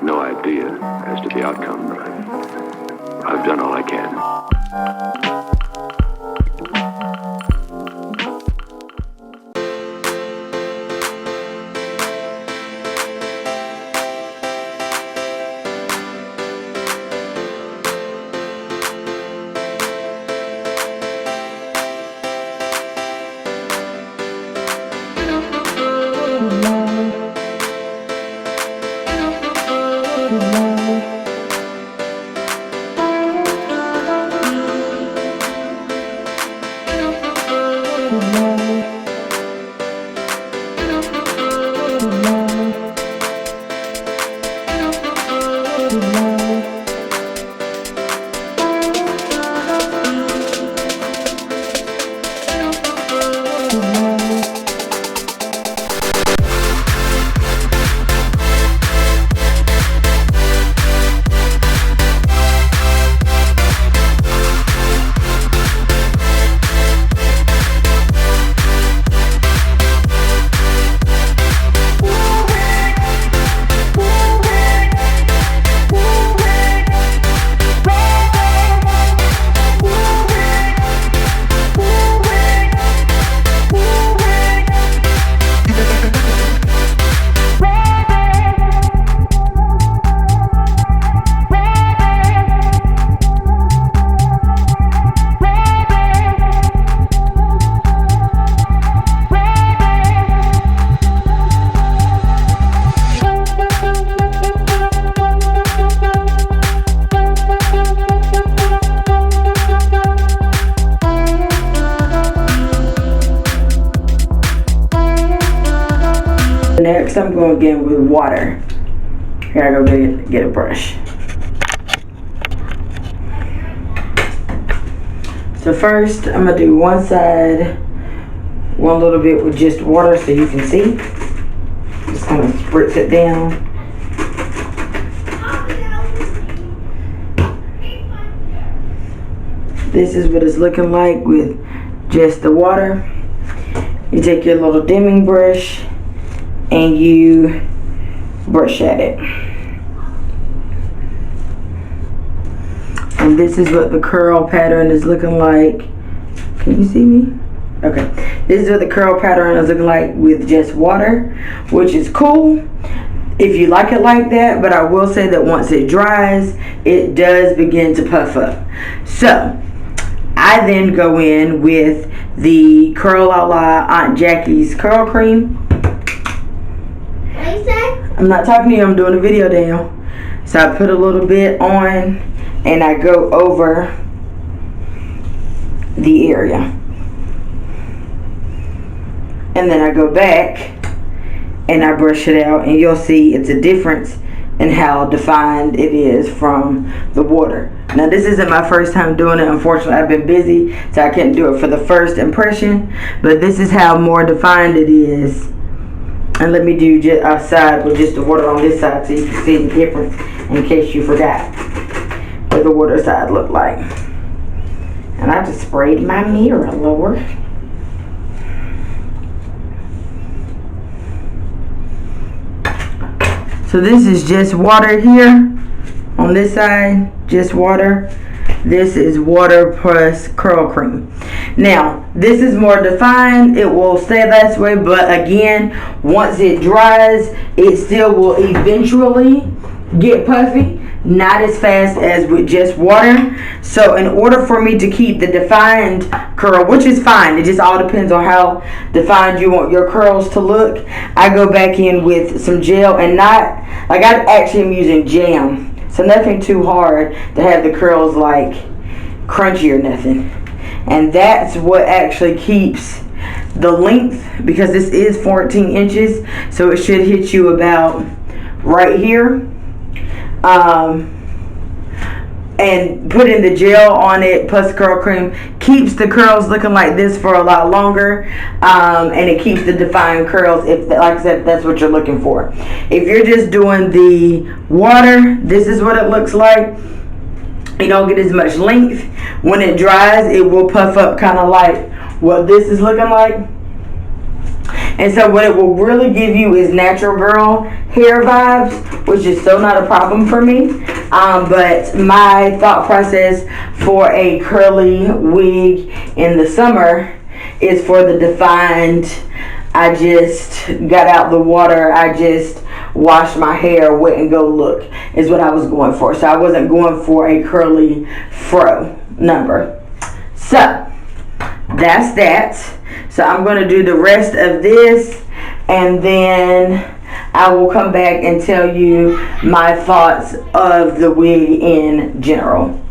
no idea as to the outcome, but I've done all I can. Next, I'm going again with water. Here I go get a brush. So first, I'm gonna do one side, one little bit with just water so you can see. Just kind of spritz it down. This is what it's looking like with just the water. You take your little Demi brush and you brush at it. And this is what the curl pattern is looking like. Can you see me? Okay. This is what the curl pattern is looking like with just water, which is cool if you like it like that, but I will say that once it dries, it does begin to puff up. So I then go in with the Curl a la Aunt Jackie's curl cream. I'm not talking to you, I'm doing a video, Daniel. So I put a little bit on and I go over the area. And then I go back and I brush it out, and you'll see it's a difference in how defined it is from the water. Now this isn't my first time doing it. Unfortunately, I've been busy, so I couldn't do it for the first impression. But this is how more defined it is. And let me do just a side with just the water on this side so you can see the difference in case you forgot what the water side looked like. And I just sprayed my mirror, Lord. So this is just water here on this side, just water. This is water plus curl cream. Now, this is more defined. It will stay that way, but again, once it dries, it still will eventually get puffy. Not as fast as with just water. So in order for me to keep the defined curl, which is fine, it just all depends on how defined you want your curls to look, I go back in with some gel, and not, like, I actually am using jam. So nothing too hard to have the curls like crunchy or nothing. And that's what actually keeps the length, because this is 14 inches. So it should hit you about right here. And putting the gel on it plus curl cream keeps the curls looking like this for a lot longer, and it keeps the defined curls, if, like I said, that's what you're looking for. If you're just doing the water, this is what it looks like. You don't get as much length. When it dries, it will puff up kind of like what this is looking like. And so what it will really give you is natural girl hair vibes, which is still not a problem for me. But my thought process for a curly wig in the summer is for the defined, I just got out the water, I just washed my hair, wet and go look, is what I was going for. So I wasn't going for a curly fro number. So that's that. So I'm going to do the rest of this, and then I will come back and tell you my thoughts of the wig in general.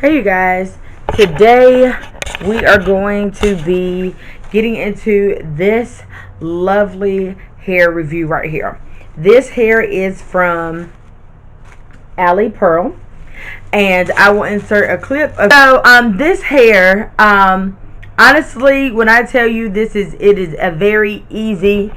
Hey you guys, today we are going to be getting into this lovely hair review right here. This hair is from Alipearl, and I will insert a clip of this hair. Honestly, when I tell you it is a very easy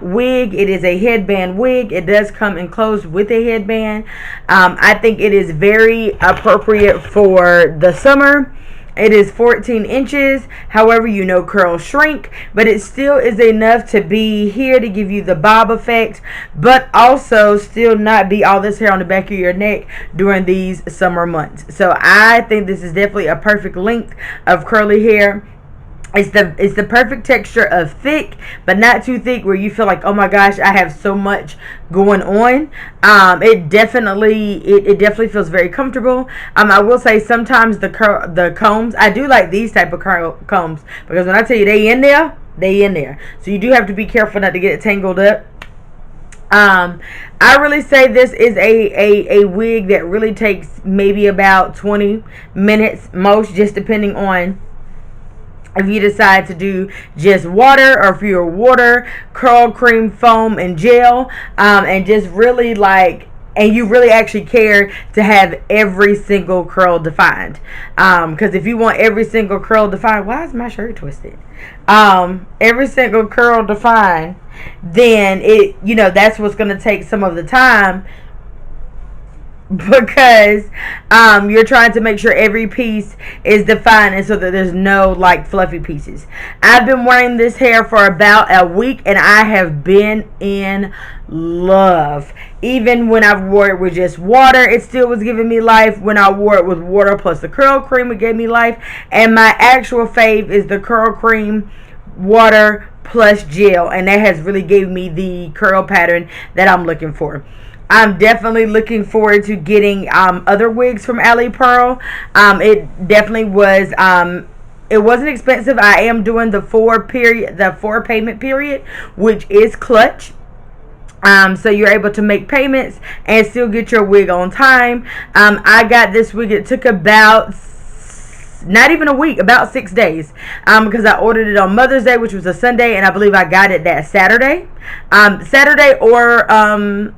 wig. It is a headband wig. It does come enclosed with a headband. I think it is very appropriate for the summer. It is 14 inches. However, you know curls shrink, but it still is enough to be here to give you the bob effect, but also still not be all this hair on the back of your neck during these summer months. So I think this is definitely a perfect length of curly hair. It's the perfect texture of thick, but not too thick where you feel like, oh my gosh, I have so much going on. It definitely feels very comfortable. I will say sometimes the combs, I do like these type of combs, because when I tell you they in there. So you do have to be careful not to get it tangled up. I really say this is a wig that really takes maybe about 20 minutes most, just depending on if you decide to do just water, or if you're water, curl cream, foam, and gel, and just really and you really actually care to have every single curl defined. Because if you want every single curl defined, why is my shirt twisted? Every single curl defined, then that's what's going to take some of the time. because you're trying to make sure every piece is defined and so that there's no like fluffy pieces. I've been wearing this hair for about a week and I have been in love. Even when I wore it with just water, it still was giving me life. When I wore it with water plus the curl cream, it gave me life. And my actual fave is the curl cream, water plus gel, and that has really gave me the curl pattern that I'm looking for. I'm definitely looking forward to getting other wigs from Alipearl. It definitely was it wasn't expensive. I am doing the 4 payment period, which is clutch. So you're able to make payments and still get your wig on time. I got this wig. It took about not even a week, about 6 days, because I ordered it on Mother's Day, which was a Sunday, and I believe I got it that Saturday, or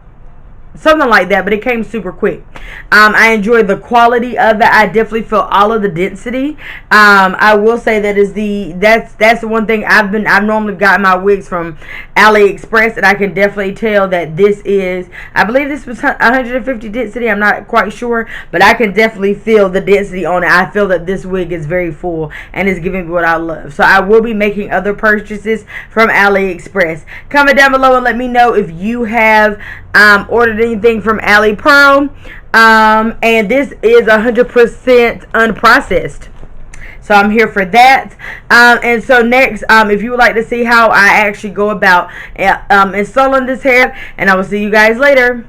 something like that, but it came super quick. I enjoyed the quality of it. I definitely feel all of the density. I will say that's the one thing I've normally got my wigs from AliExpress, and I can definitely tell that this is, I believe this was 150 density. I'm not quite sure, but I can definitely feel the density on it. I feel that this wig is very full and is giving me what I love. So I will be making other purchases from AliExpress. Comment down below and let me know if you have ordered anything from Alipearl. And this is 100% unprocessed. So I'm here for that. And so next, if you would like to see how I actually go about installing this hair, and I will see you guys later.